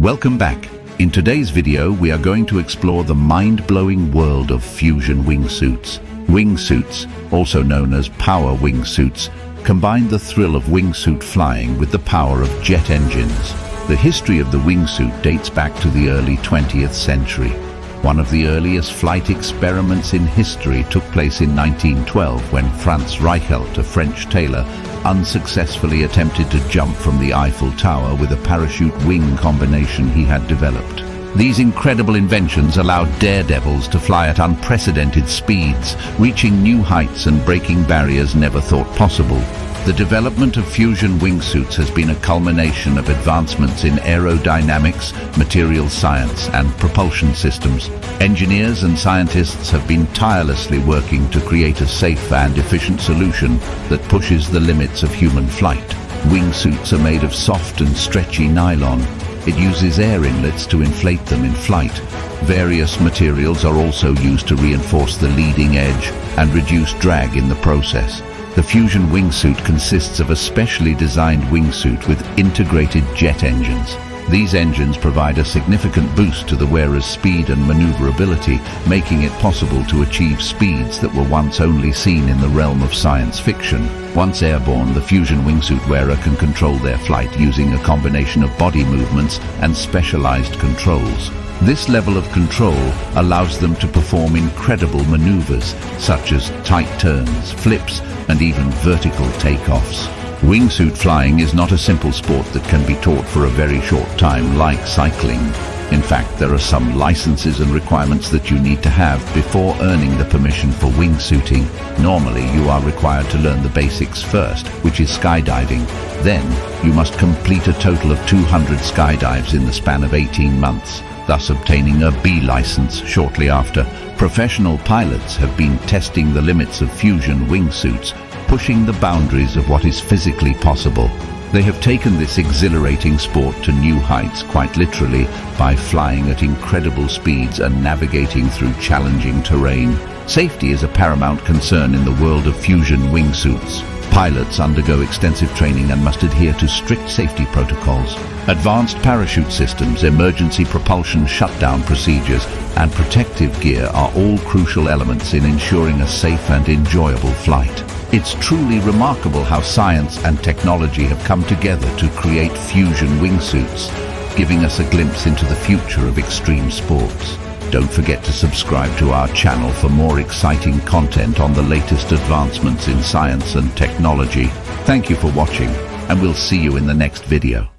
Welcome back. In today's video, we are going to explore the mind-blowing world of fusion wingsuits. Wingsuits, also known as power wingsuits, combine the thrill of wingsuit flying with the power of jet engines. The history of the wingsuit dates back to the early 20th century. One of the earliest flight experiments in history took place in 1912 when Franz Reichelt, a French tailor, unsuccessfully attempted to jump from the Eiffel Tower with a parachute-wing combination he had developed. These incredible inventions allowed daredevils to fly at unprecedented speeds, reaching new heights and breaking barriers never thought possible. The development of fusion wingsuits has been a culmination of advancements in aerodynamics, materials science, and propulsion systems. Engineers and scientists have been tirelessly working to create a safe and efficient solution that pushes the limits of human flight. Wingsuits are made of soft and stretchy nylon. It uses air inlets to inflate them in flight. Various materials are also used to reinforce the leading edge and reduce drag in the process. The fusion wingsuit consists of a specially designed wingsuit with integrated jet engines. These engines provide a significant boost to the wearer's speed and maneuverability, making it possible to achieve speeds that were once only seen in the realm of science fiction. Once airborne, the fusion wingsuit wearer can control their flight using a combination of body movements and specialized controls. This level of control allows them to perform incredible maneuvers, such as tight turns, flips, and even vertical takeoffs. Wingsuit flying is not a simple sport that can be taught for a very short time like cycling. In fact, there are some licenses and requirements that you need to have before earning the permission for wingsuiting. Normally, you are required to learn the basics first, which is skydiving. Then, you must complete a total of 200 skydives in the span of 18 months, thus obtaining a B license shortly after. Professional pilots have been testing the limits of fusion wingsuits, pushing the boundaries of what is physically possible. They have taken this exhilarating sport to new heights, quite literally, by flying at incredible speeds and navigating through challenging terrain. Safety is a paramount concern in the world of fusion wingsuits. Pilots undergo extensive training and must adhere to strict safety protocols. Advanced parachute systems, emergency propulsion shutdown procedures, and protective gear are all crucial elements in ensuring a safe and enjoyable flight. It's truly remarkable how science and technology have come together to create fusion wingsuits, giving us a glimpse into the future of extreme sports. Don't forget to subscribe to our channel for more exciting content on the latest advancements in science and technology. Thank you for watching, and we'll see you in the next video.